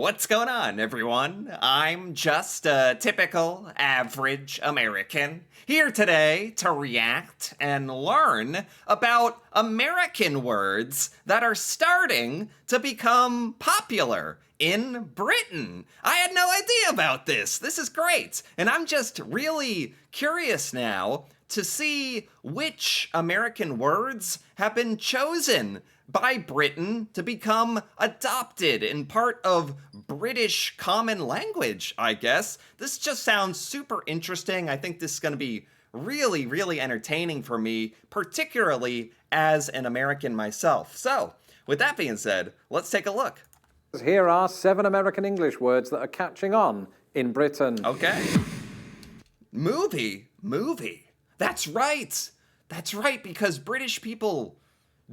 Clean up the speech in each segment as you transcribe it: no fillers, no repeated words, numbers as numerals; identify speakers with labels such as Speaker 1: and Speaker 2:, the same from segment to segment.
Speaker 1: What's going on, everyone? I'm just a typical, average American, here today to react and learn about American words that are starting to become popular in Britain. I had no idea about this. This is great. And I'm just really curious now to see which American words have been chosen by Britain to become adopted in part of British common language, I guess. This just sounds super interesting. I think this is going to be really, really entertaining for me, particularly as an American myself. So, with that being said, let's take a look.
Speaker 2: Here are 7 American English words that are catching on in Britain.
Speaker 1: Okay. Movie. That's right. That's right, because British people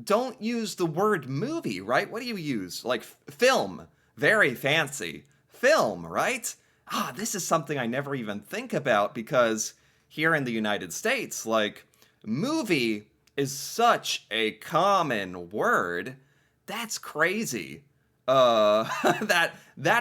Speaker 1: don't use the word movie, right? What do you use? Like film. Very fancy. Film, right? This is something I never even think about because here in the United States, like, movie is such a common word. That's crazy. That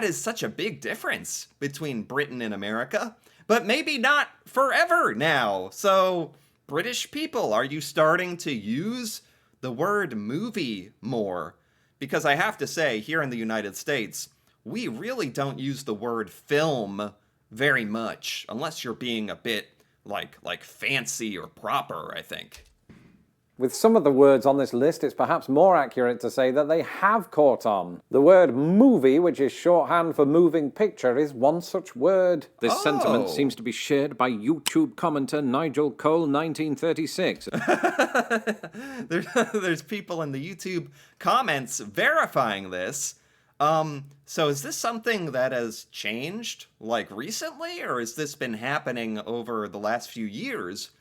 Speaker 1: is such a big difference between Britain and America, but maybe not forever now. So, British people, are you starting to use the word movie more? Because I have to say, here in the United States, we really don't use the word film very much, unless you're being a bit like fancy or proper, I think.
Speaker 2: With some of the words on this list, it's perhaps more accurate to say that they have caught on. The word movie, which is shorthand for moving picture, is one such word.
Speaker 3: This sentiment seems to be shared by YouTube commenter Nigel Cole, 1936.
Speaker 1: There's people in the YouTube comments verifying this. So is this something that has changed, like, recently, or has this been happening over the last few years?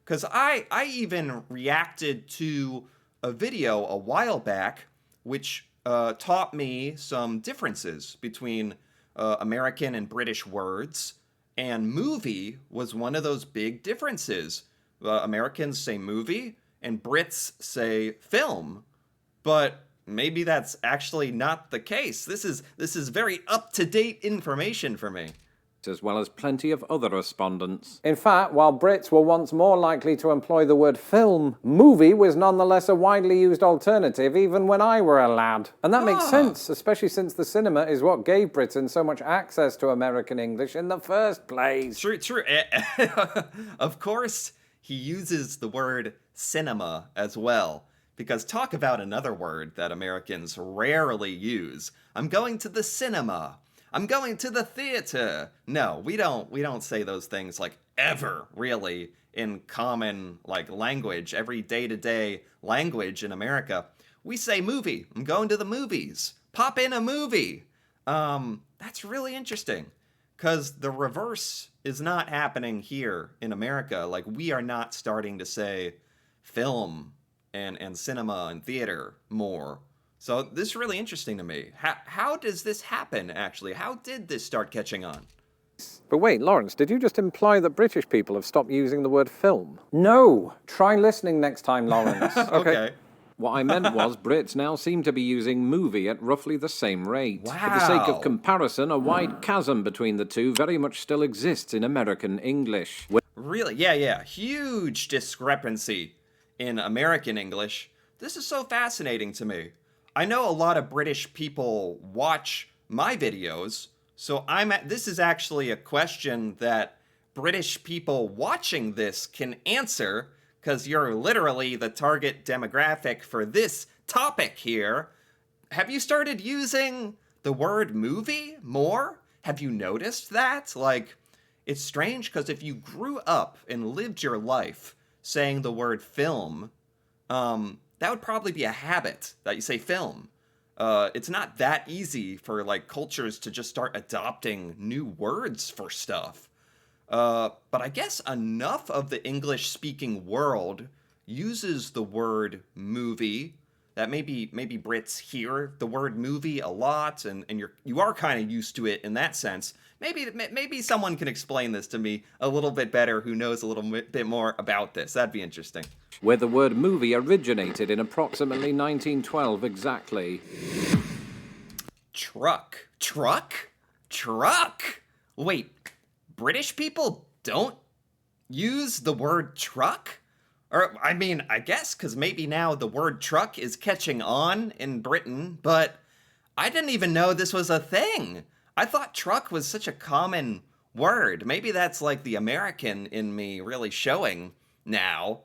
Speaker 1: Because I even reacted to a video a while back which taught me some differences between American and British words, and movie was one of those big differences. Americans say movie, and Brits say film, but maybe that's actually not the case. This is very up-to-date information for me.
Speaker 3: As well as plenty of other respondents.
Speaker 2: In fact, while Brits were once more likely to employ the word film, movie was nonetheless a widely used alternative even when I were a lad. And that makes sense, especially since the cinema is what gave Britain so much access to American English in the first place.
Speaker 1: True. Of course, he uses the word cinema as well. Because talk about another word that Americans rarely use. I'm going to the cinema. I'm going to the theater. No, we don't say those things, like, ever, really, in common, like, language, every day-to-day language in America. We say movie. I'm going to the movies. Pop in a movie. That's really interesting, because the reverse is not happening here in America. Like, we are not starting to say film and cinema and theater more. So this is really interesting to me. How does this happen, actually? How did this start catching on?
Speaker 2: But wait, Lawrence, did you just imply that British people have stopped using the word film? No. Try listening next time, Lawrence.
Speaker 1: Okay.
Speaker 3: What I meant was Brits now seem to be using movie at roughly the same rate.
Speaker 1: Wow.
Speaker 3: For the sake of comparison, a wide chasm between the two very much still exists in American English.
Speaker 1: Really? Yeah. Huge discrepancy in American English. This is so fascinating to me. I know a lot of British people watch my videos, so this is actually a question that British people watching this can answer, because you're literally the target demographic for this topic here. Have you started using the word movie more? Have you noticed that? Like, it's strange, because if you grew up and lived your life saying the word film, that would probably be a habit, that you say film. It's not that easy for, like, cultures to just start adopting new words for stuff. But I guess enough of the English-speaking world uses the word movie that maybe Brits hear the word movie a lot, and you are kind of used to it in that sense. Maybe someone can explain this to me a little bit better, who knows a little bit more about this. That'd be interesting.
Speaker 3: Where the word movie originated in approximately 1912 exactly.
Speaker 1: Truck. Truck? Truck? Wait, British people don't use the word truck? Or, I mean, I guess because maybe now the word truck is catching on in Britain, but I didn't even know this was a thing. I thought truck was such a common word. Maybe that's like the American in me really showing now.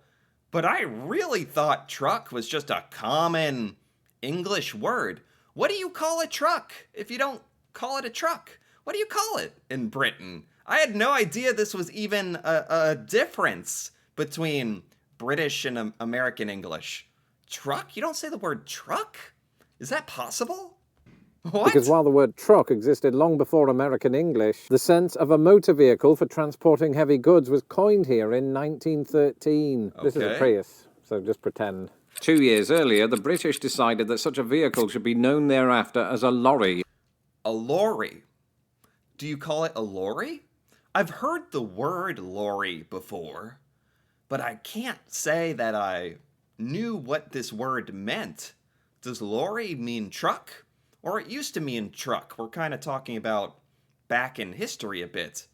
Speaker 1: But I really thought truck was just a common English word. What do you call a truck if you don't call it a truck? What do you call it in Britain? I had no idea this was even a difference between British and American English. Truck? You don't say the word truck? Is that possible? What?
Speaker 2: Because while the word truck existed long before American English, the sense of a motor vehicle for transporting heavy goods was coined here in 1913. This is a
Speaker 1: Okay.
Speaker 2: Prius, so just pretend.
Speaker 3: 2 years earlier, the British decided that such a vehicle should be known thereafter as a lorry.
Speaker 1: A lorry. Do you call it a lorry? I've heard the word lorry before, but I can't say that I knew what this word meant. Does lorry mean truck? Or it used to mean truck. We're kind of talking about back in history a bit.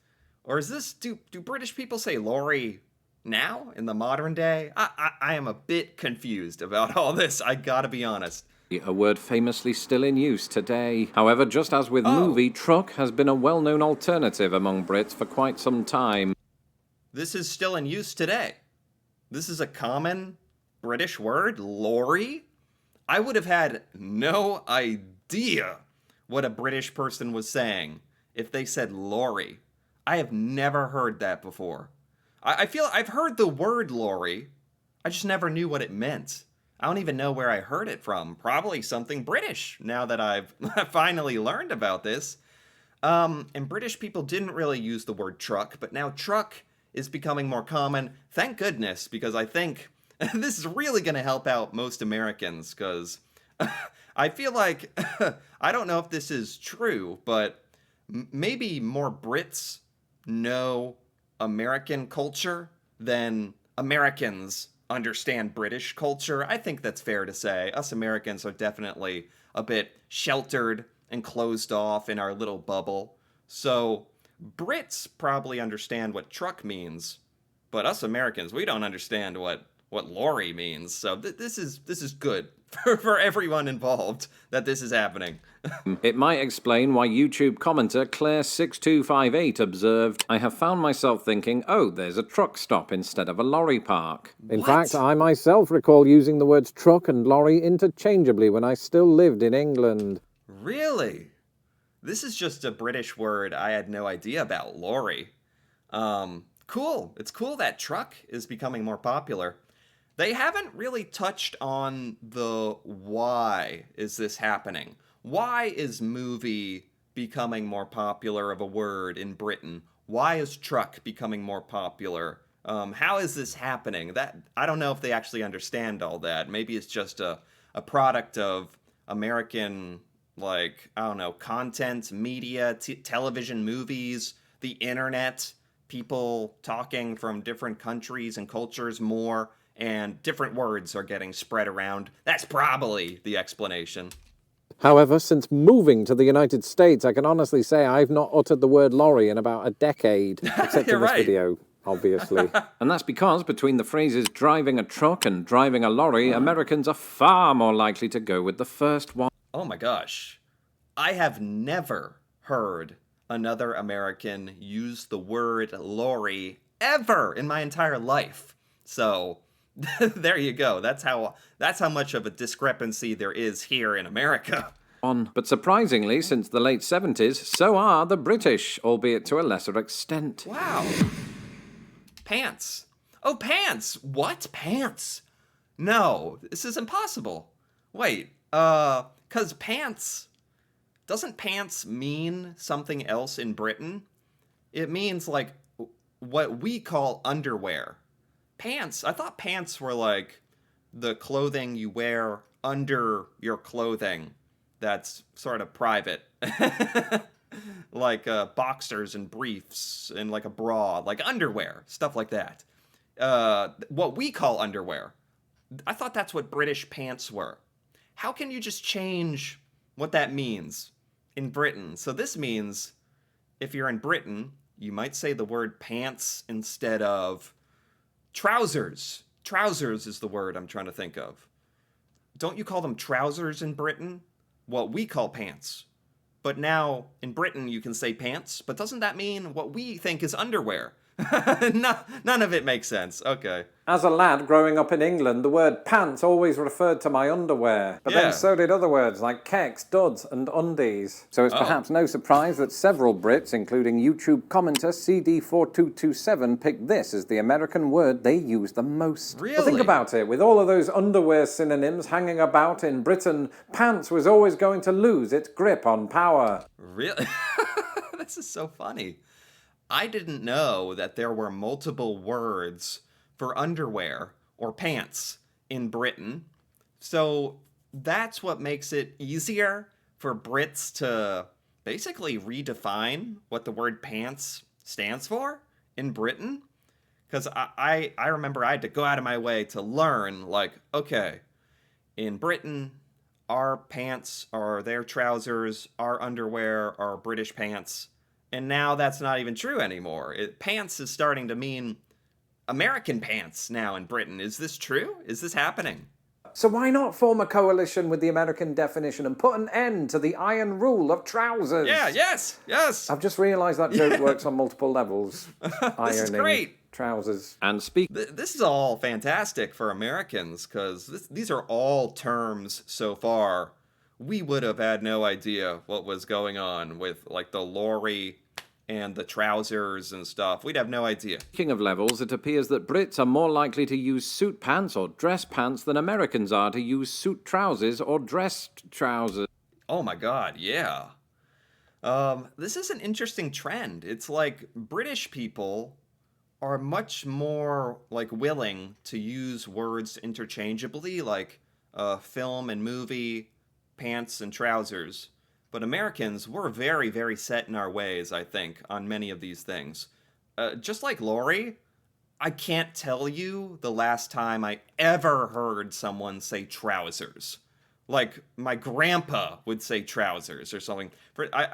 Speaker 1: Or is this, do British people say lorry now in the modern day? I am a bit confused about all this, I gotta be honest.
Speaker 3: A word famously still in use today. However, just as with movie, truck has been a well-known alternative among Brits for quite some time.
Speaker 1: This is still in use today. This is a common British word, lorry. I would have had no idea what a British person was saying if they said lorry. I have never heard that before. I feel I've heard the word lorry. I just never knew what it meant. I don't even know where I heard it from. Probably something British, now that I've finally learned about this. And British people didn't really use the word truck, but now truck is becoming more common. Thank goodness, because I think this is really going to help out most Americans, because I feel like, I don't know if this is true, but maybe more Brits know American culture than Americans understand British culture. I think that's fair to say. Us Americans are definitely a bit sheltered and closed off in our little bubble. So Brits probably understand what truck means, but us Americans, we don't understand what lorry means. So this is good for everyone involved that this is happening.
Speaker 3: It might explain why YouTube commenter Claire6258 observed, "I have found myself thinking, oh, there's a truck stop instead of a lorry park."
Speaker 2: In fact, I myself recall using the words truck and lorry interchangeably when I still lived in England.
Speaker 1: Really? This is just a British word I had no idea about, lorry. Cool. It's cool that truck is becoming more popular. They haven't really touched on the why is this happening. Why is movie becoming more popular of a word in Britain? Why is truck becoming more popular? How is this happening? That I don't know if they actually understand all that. Maybe it's just a product of American, like, I don't know, content, media, television, movies, the internet, people talking from different countries and cultures more, and different words are getting spread around. That's probably the explanation.
Speaker 2: However, since moving to the United States, I can honestly say I've not uttered the word lorry in about a decade, except
Speaker 1: You're
Speaker 2: in this
Speaker 1: right.
Speaker 2: video, obviously.
Speaker 3: And that's because between the phrases driving a truck and driving a lorry, Americans are far more likely to go with the first one.
Speaker 1: Oh my gosh. I have never heard another American use the word lorry ever in my entire life. So there you go. That's how much of a discrepancy there is here in America.
Speaker 3: But surprisingly, since the late 70s, so are the British, albeit to a lesser extent.
Speaker 1: Wow. Pants. Oh, pants. What? Pants? No, this is impossible. Wait, 'cause pants, doesn't pants mean something else in Britain? It means like what we call underwear. Pants, I thought pants were like the clothing you wear under your clothing that's sort of private. Like boxers and briefs and like a bra, like underwear, stuff like that. What we call underwear. I thought that's what British pants were. How can you just change what that means in Britain. So this means if you're in Britain, you might say the word pants instead of trousers. Trousers is the word I'm trying to think of. Don't you call them trousers in Britain? Well, we call pants. But now in Britain you can say pants, but doesn't that mean what we think is underwear? None of it makes sense. Okay.
Speaker 2: As a lad growing up in England, the word pants always referred to my underwear. But
Speaker 1: Yeah.
Speaker 2: then so did other words like keks, duds, and undies. So it's perhaps no surprise that several Brits, including YouTube commenter CD4227, picked this as the American word they use the most.
Speaker 1: Really?
Speaker 2: Well, think about it. With all of those underwear synonyms hanging about in Britain, pants was always going to lose its grip on power.
Speaker 1: Really? This is so funny. I didn't know that there were multiple words for underwear or pants in Britain. So that's what makes it easier for Brits to basically redefine what the word pants stands for in Britain. Because I remember I had to go out of my way to learn, like, okay, in Britain, our pants are their trousers, our underwear are British pants. And now that's not even true anymore. Pants is starting to mean American pants now in Britain. Is this true? Is this happening?
Speaker 2: So why not form a coalition with the American definition and put an end to the iron rule of trousers?
Speaker 1: Yeah, yes.
Speaker 2: I've just realised that joke works on multiple levels.
Speaker 1: This is great.
Speaker 2: Trousers.
Speaker 3: And speak
Speaker 1: This is all fantastic for Americans because these are all terms so far. We would have had no idea what was going on with like the lorry and the trousers and stuff. We'd have no idea.
Speaker 3: Speaking of levels, it appears that Brits are more likely to use suit pants or dress pants than Americans are to use suit trousers or dressed trousers.
Speaker 1: Oh my God, yeah. This is an interesting trend. It's like British people are much more like willing to use words interchangeably, like film and movie, pants and trousers. But Americans, we're very, very set in our ways, I think, on many of these things. Just like Lori, I can't tell you the last time I ever heard someone say trousers. Like, my grandpa would say trousers or something.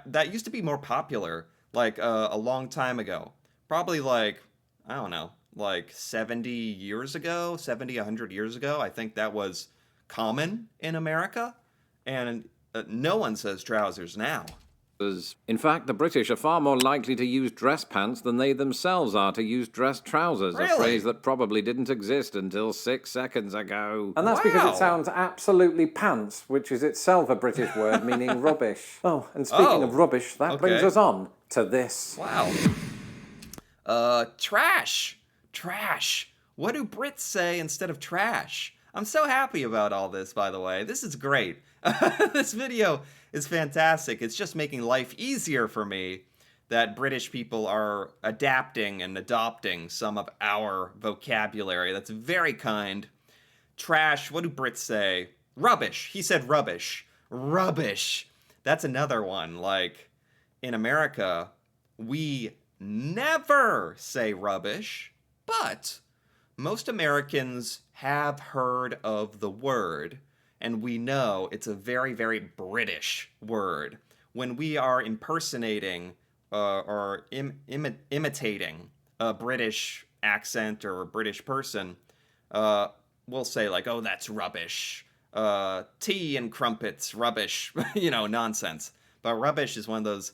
Speaker 1: That used to be more popular, like, a long time ago. Probably, like, I don't know, like 70 years ago, 70, 100 years ago. I think that was common in America. And no one says trousers now.
Speaker 3: In fact, the British are far more likely to use dress pants than they themselves are to use dress trousers, a
Speaker 1: Really?
Speaker 3: phrase that probably didn't exist until 6 seconds ago.
Speaker 2: And that's because
Speaker 1: Wow.
Speaker 2: it sounds absolutely pants, which is itself a British word meaning rubbish. Oh, and speaking of rubbish, that brings
Speaker 1: okay.
Speaker 2: us on to this.
Speaker 1: Wow. Trash. Trash. What do Brits say instead of trash? I'm so happy about all this, by the way. This is great. This video is fantastic. It's just making life easier for me that British people are adapting and adopting some of our vocabulary. That's very kind. Trash. What do Brits say? Rubbish. He said rubbish. Rubbish. That's another one. Like, in America, we never say rubbish, but most Americans have heard of the word, and we know it's a very, very British word. When we are impersonating or imitating a British accent or a British person, we'll say like, oh, that's rubbish. Tea and crumpets, rubbish, nonsense. But rubbish is one of those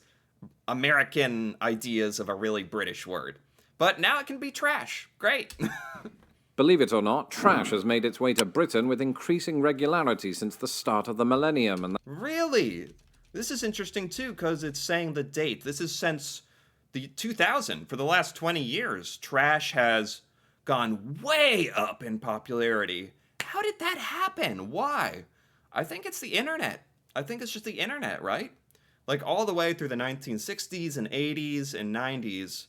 Speaker 1: American ideas of a really British word. But now it can be trash. Great.
Speaker 3: Believe it or not, trash has made its way to Britain with increasing regularity since the start of the millennium, and
Speaker 1: Really? This is interesting too, because it's saying the date. This is since the 2000. For the last 20 years, trash has gone way up in popularity. How did that happen? Why? I think it's the internet. I think it's just the internet, right? Like all the way through the 1960s and 80s and 90s.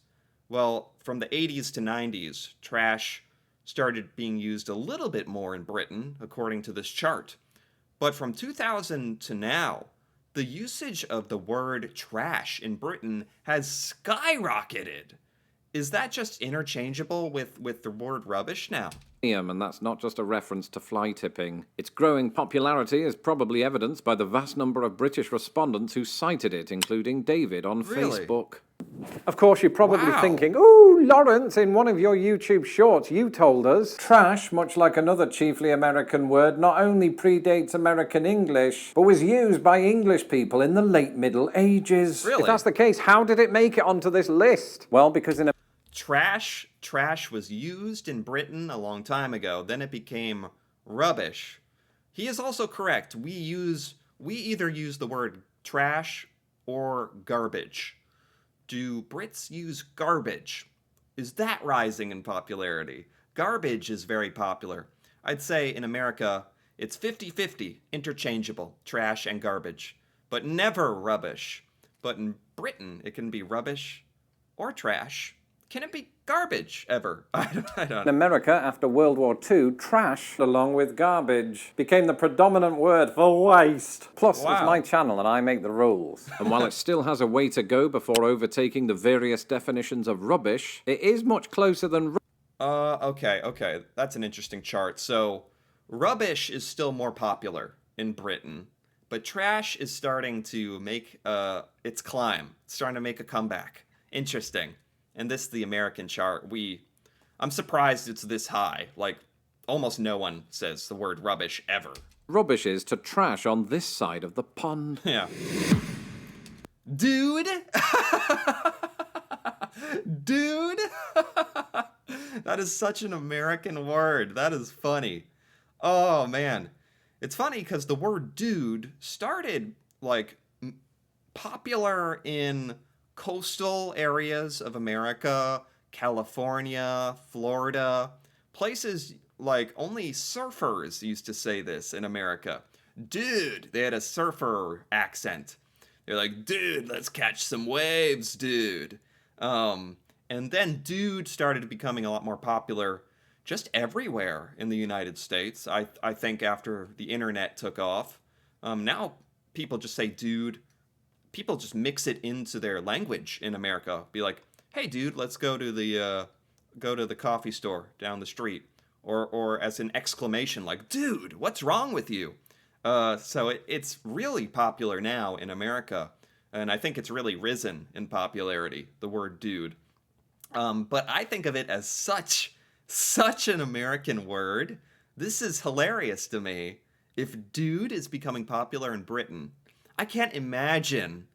Speaker 1: Well, from the 80s to 90s, trash started being used a little bit more in Britain, according to this chart. But from 2000 to now, the usage of the word trash in Britain has skyrocketed. is that just interchangeable with the word rubbish now?
Speaker 3: And that's not just a reference to fly tipping. Its growing popularity is probably evidenced by the vast number of British respondents who cited it, including David on
Speaker 1: Really?
Speaker 3: Facebook.
Speaker 2: Of course, you're probably
Speaker 1: Wow.
Speaker 2: thinking, "Ooh, Lawrence, in one of your YouTube shorts, you told us trash, much like another chiefly American word, not only predates American English, but was used by English people in the late Middle Ages."
Speaker 1: Really?
Speaker 2: If that's the case, how did it make it onto this list? Well, because in
Speaker 1: Trash was used in Britain a long time ago, then it became rubbish. He is also correct. We either use the word trash or garbage. Do Brits use garbage? Is that rising in popularity? Garbage is very popular. I'd say in America, it's 50-50, interchangeable, trash and garbage, but never rubbish. But in Britain, it can be rubbish or trash. Can it be garbage ever? I don't
Speaker 2: In
Speaker 1: know.
Speaker 2: America, after World War II, trash, along with garbage, became the predominant word for waste. Plus, it's
Speaker 1: Wow.
Speaker 2: my channel and I make the rules.
Speaker 3: And while it still has a way to go before overtaking the various definitions of rubbish, it is much closer than
Speaker 1: Okay. That's an interesting chart. So, rubbish is still more popular in Britain, but trash is starting to make its climb. It's starting to make a comeback. Interesting. And this is the American chart. I'm surprised it's this high. Like, almost no one says the word rubbish ever.
Speaker 3: rubbish is to trash on this side of the pond.
Speaker 1: Yeah. Dude. Dude. That is such an American word. That is funny. Oh, man. It's funny because the word dude started, like, popular in coastal areas of America, California, Florida, places like only surfers used to say this in America. Dude, they had a surfer accent. They're like, dude, let's catch some waves, dude. And then dude started becoming a lot more popular just everywhere in the United States. I think after the internet took off. Now people just say dude. People just mix it into their language in America. Be like, hey dude, let's go to the coffee store down the street. Or as an exclamation, like, dude, what's wrong with you? So it's really popular now in America. And I think it's really risen in popularity, the word dude. But I think of it as such an American word. This is hilarious to me. If dude is becoming popular in Britain, I can't imagine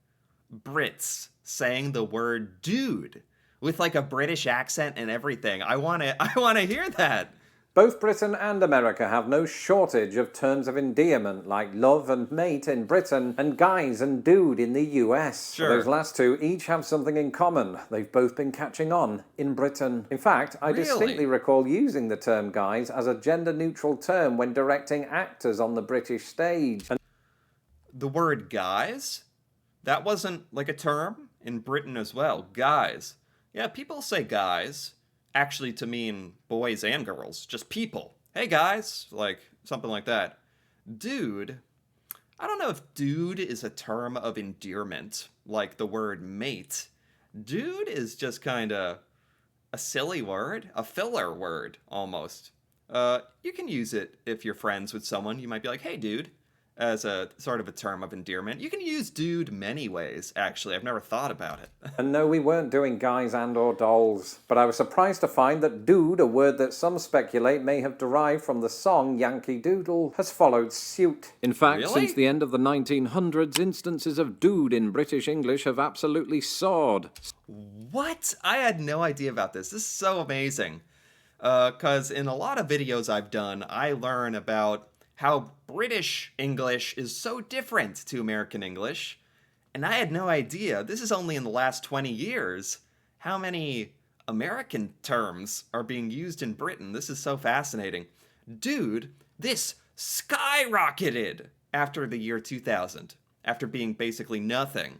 Speaker 1: Brits saying the word dude with like a British accent and everything. I want to hear that.
Speaker 2: Both Britain and America have no shortage of terms of endearment like love and mate in Britain and guys and dude in the US.
Speaker 1: Sure.
Speaker 2: Those last two each have something in common. They've both been catching on in Britain. In fact, I
Speaker 1: Really?
Speaker 2: distinctly recall using the term guys as a gender-neutral term when directing actors on the British stage. And
Speaker 1: The word guys, that wasn't like a term in Britain as well. Guys. Yeah, people say guys actually to mean boys and girls, just people. Hey guys, like something like that. Dude, I don't know if dude is a term of endearment like the word mate. Dude is just kind of a silly word, a filler word almost. You can use it if you're friends with someone. You might be like, hey dude, as a sort of a term of endearment. You can use dude many ways, actually. I've never thought about it.
Speaker 2: And no, we weren't doing guys and or dolls. But I was surprised to find that dude, a word that some speculate may have derived from the song Yankee Doodle, has followed suit.
Speaker 3: In fact,
Speaker 1: Really?
Speaker 3: since the end of the 1900s, instances of dude in British English have absolutely soared.
Speaker 1: What? I had no idea about this. This is so amazing. Because in a lot of videos I've done, I learn about how British English is so different to American English. And I had no idea, this is only in the last 20 years, how many American terms are being used in Britain. This is so fascinating. Dude, this skyrocketed after the year 2000, after being basically nothing.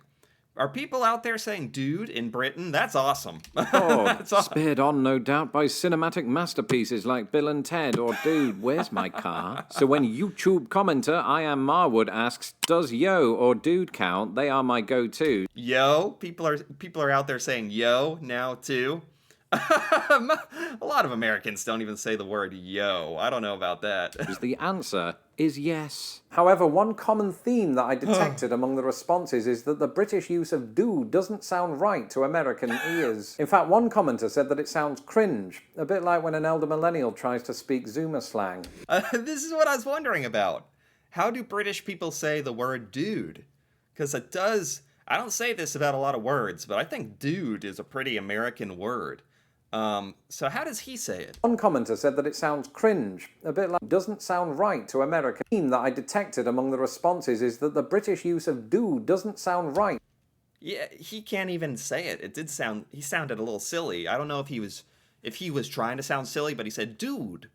Speaker 1: Are people out there saying dude in Britain? That's awesome.
Speaker 3: Oh,
Speaker 1: That's awesome.
Speaker 3: spurred on, no doubt, by cinematic masterpieces like Bill and Ted or Dude, Where's My Car? So when YouTube commenter I Am Marwood asks, does yo or dude count? They are my go-to.
Speaker 1: Yo, people are out there saying yo now too. A lot of Americans don't even say the word yo. I don't know about that.
Speaker 3: The answer is yes.
Speaker 2: However, one common theme that I detected among the responses is that the British use of dude doesn't sound right to American ears. In fact, one commenter said that it sounds cringe, a bit like when an elder millennial tries to speak Zoomer slang.
Speaker 1: This is what I was wondering about. How do British people say the word dude? Because it does. I don't say this about a lot of words, but I think dude is a pretty American word. So how does he say it?
Speaker 2: One commenter said that it sounds cringe, a bit like doesn't sound right to American. The theme that I detected among the responses is that the British use of dude doesn't sound right.
Speaker 1: Yeah, he can't even say it. It did sound. He sounded a little silly. I don't know if he was trying to sound silly, but he said dude.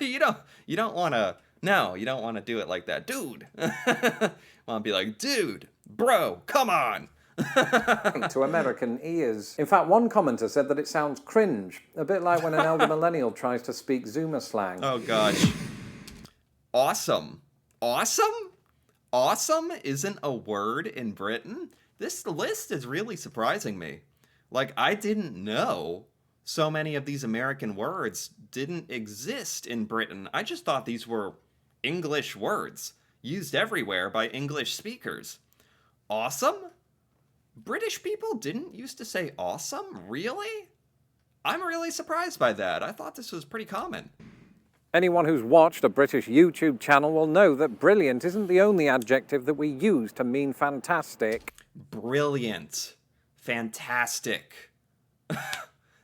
Speaker 1: you don't want to. No, you don't want to do it like that, dude. Want to be like, dude, bro, come on.
Speaker 2: To American ears. In fact, one commenter said that it sounds cringe, a bit like when an elder millennial tries to speak Zoomer slang.
Speaker 1: Oh gosh. Awesome. Awesome isn't a word in Britain? This list is really surprising me. Like, I didn't know so many of these American words didn't exist in Britain. I just thought these were English words used everywhere by English speakers. Awesome? British people didn't used to say awesome? Really? I'm really surprised by that. I thought this was pretty common.
Speaker 2: Anyone who's watched a British YouTube channel will know that brilliant isn't the only adjective that we use to mean fantastic.
Speaker 1: Brilliant. Fantastic.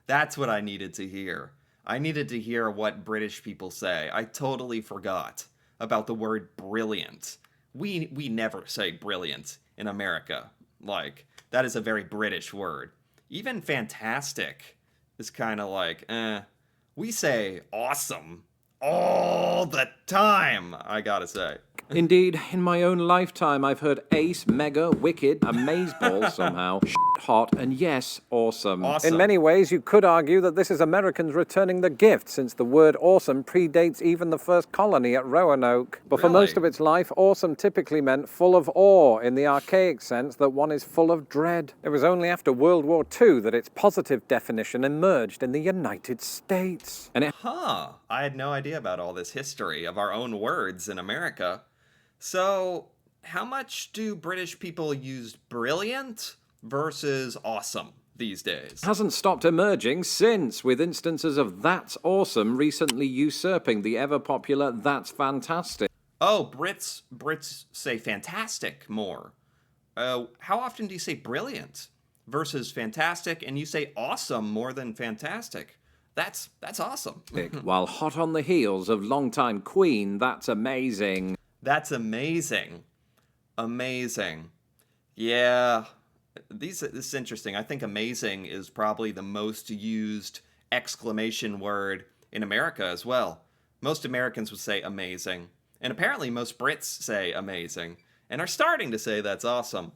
Speaker 1: That's what I needed to hear. I needed to hear what British people say. I totally forgot about the word brilliant. We never say brilliant in America. Like, that is a very British word. Even fantastic is kind of like, We say awesome all the time, I gotta say.
Speaker 3: Indeed, in my own lifetime, I've heard ace, mega, wicked, amazeballs somehow, hot, and yes, awesome.
Speaker 2: In many ways, you could argue that this is Americans returning the gift, since the word awesome predates even the first colony at Roanoke. But for most of its life, awesome typically meant full of awe, in the archaic sense that one is full of dread. It was only after World War II that its positive definition emerged in the United States.
Speaker 3: And it
Speaker 1: I had no idea about all this history of our own words in America. So, how much do British people use brilliant versus awesome these days?
Speaker 3: hasn't stopped emerging since, with instances of that's awesome recently usurping the ever-popular that's fantastic.
Speaker 1: Oh, Brits say fantastic more. How often do you say brilliant versus fantastic, and you say awesome more than fantastic? That's awesome.
Speaker 3: While hot on the heels of longtime Queen, that's amazing.
Speaker 1: That's amazing. Amazing. Yeah. This is interesting. I think amazing is probably the most used exclamation word in America as well. Most Americans would say amazing. And apparently most Brits say amazing. And are starting to say that's awesome.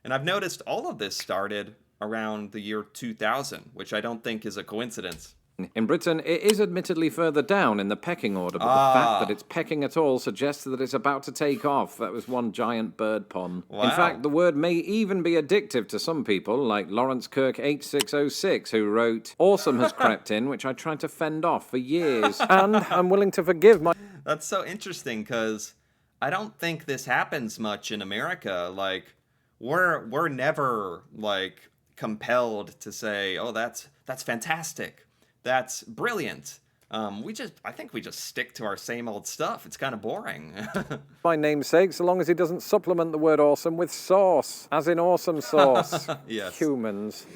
Speaker 1: And I've noticed all of this started around the year 2000, which I don't think is a coincidence.
Speaker 3: In Britain, it is admittedly further down in the pecking order, but the fact that it's pecking at all suggests that it's about to take off. That was one giant bird pun.
Speaker 1: Wow.
Speaker 3: In fact, the word may even be addictive to some people, like Lawrence Kirk 8606, who wrote, awesome has crept in, which I tried to fend off for years.
Speaker 2: And I'm willing to forgive my...
Speaker 1: That's so interesting, because I don't think this happens much in America. Like, we're never, like, compelled to say, oh, that's fantastic. That's brilliant. I think we just stick to our same old stuff. It's kind of boring.
Speaker 2: my namesake, so long as he doesn't supplement the word awesome with sauce, as in awesome sauce.
Speaker 1: Yes.
Speaker 2: Humans.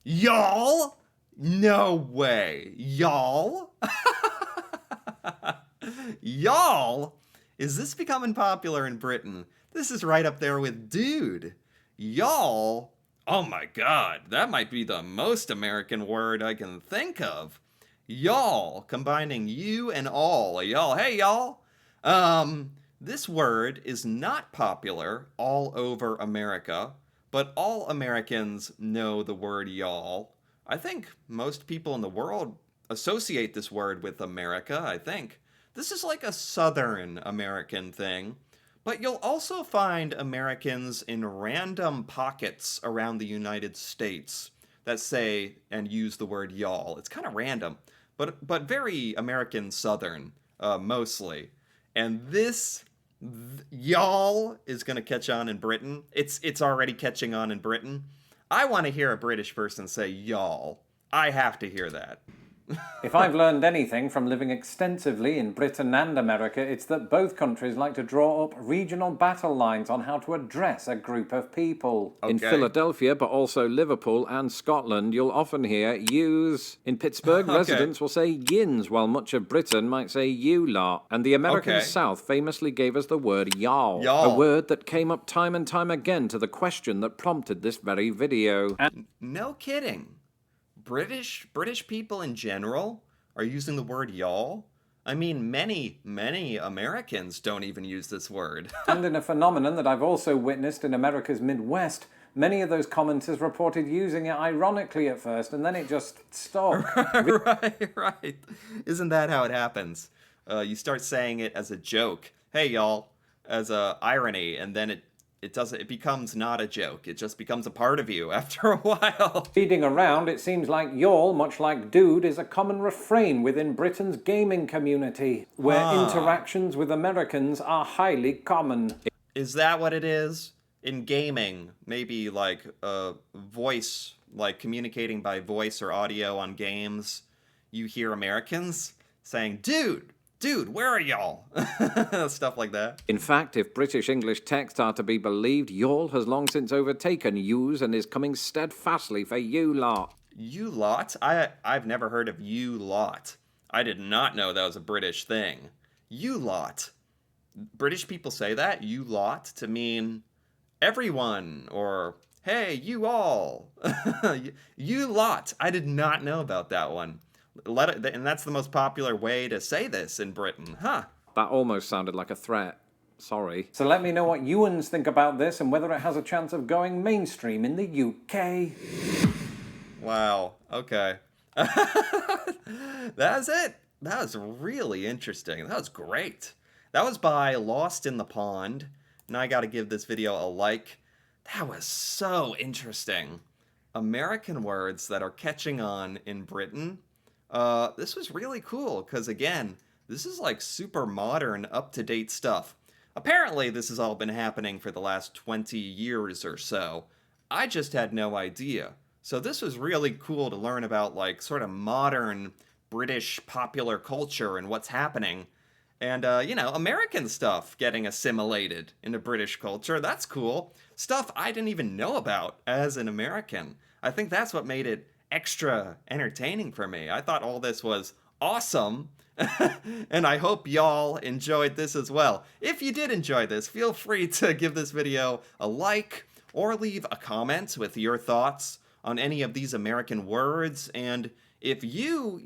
Speaker 1: Y'all? No way. Y'all? Y'all? Is this becoming popular in Britain? This is right up there with dude. Y'all? Oh my god, that might be the most American word I can think of. Y'all, combining you and all. Y'all, hey y'all. This word is not popular all over America, but all Americans know the word y'all. I think most people in the world associate this word with America, I think. This is like a Southern American thing. But you'll also find Americans in random pockets around the United States. that say and use the word y'all. It's kind of random, but very American Southern, mostly. And this y'all is going to catch on in Britain. It's already catching on in Britain. I want to hear a British person say y'all. I have to hear that.
Speaker 2: If I've learned anything from living extensively in Britain and America, it's that both countries like to draw up regional battle lines on how to address a group of people.
Speaker 3: In
Speaker 1: Okay.
Speaker 3: Philadelphia, but also Liverpool and Scotland, you'll often hear yous. In Pittsburgh,
Speaker 1: Okay.
Speaker 3: residents will say yins, while much of Britain might say you lot. And the American
Speaker 1: Okay.
Speaker 3: South famously gave us the word y'all,
Speaker 1: Y'all.
Speaker 3: a word that came up time and time again to the question that prompted this very video.
Speaker 1: No kidding. British people in general are using the word y'all. I mean, many Americans don't even use this word.
Speaker 2: And in a phenomenon that I've also witnessed in America's Midwest, many of those commenters reported using it ironically at first, and then it just stopped.
Speaker 1: Right. Isn't that how it happens? You start saying it as a joke. Hey, y'all, as a irony, and then it becomes not a joke. It just becomes a part of you after a while.
Speaker 2: Feeding around, it seems like y'all, much like dude, is a common refrain within Britain's gaming community, where interactions with Americans are highly common.
Speaker 1: Is that what it is? In gaming, maybe like voice, like communicating by voice or audio on games, you hear Americans saying, dude, where are y'all? Stuff like that.
Speaker 3: In fact, if British English text are to be believed, y'all has long since overtaken yous and is coming steadfastly for you lot.
Speaker 1: You lot? I've never heard of you lot. I did not know that was a British thing. You lot. British people say that, you lot, to mean everyone, or hey, you all. You lot. I did not know about that one. And that's the most popular way to say this in Britain, huh?
Speaker 3: That almost sounded like a threat. Sorry.
Speaker 2: So let me know what Ewans think about this and whether it has a chance of going mainstream in the UK.
Speaker 1: Wow. Okay. That's it. That was really interesting. That was great. That was by Lost in the Pond. And I got to give this video a like. That was so interesting. American words that are catching on in Britain. This was really cool because, again, this is like super modern, up-to-date stuff. Apparently, this has all been happening for the last 20 years or so. I just had no idea. So this was really cool to learn about, like, sort of modern British popular culture and what's happening. And, American stuff getting assimilated into British culture. That's cool. Stuff I didn't even know about as an American. I think that's what made it extra entertaining for me. I thought all this was awesome. And I hope y'all enjoyed this as well. If you did enjoy this, feel free to give this video a like or leave a comment with your thoughts on any of these American words. And if you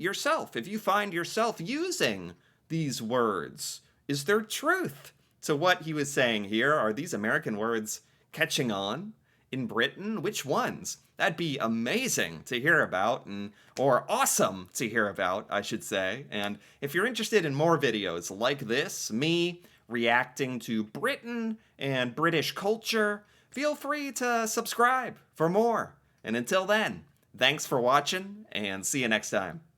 Speaker 1: find yourself using these words, is there truth to what he was saying here? Are these American words catching on in Britain? Which ones? That'd be amazing to hear about, or awesome to hear about, I should say. And if you're interested in more videos like this, me reacting to Britain and British culture, feel free to subscribe for more. And until then, thanks for watching, and see you next time.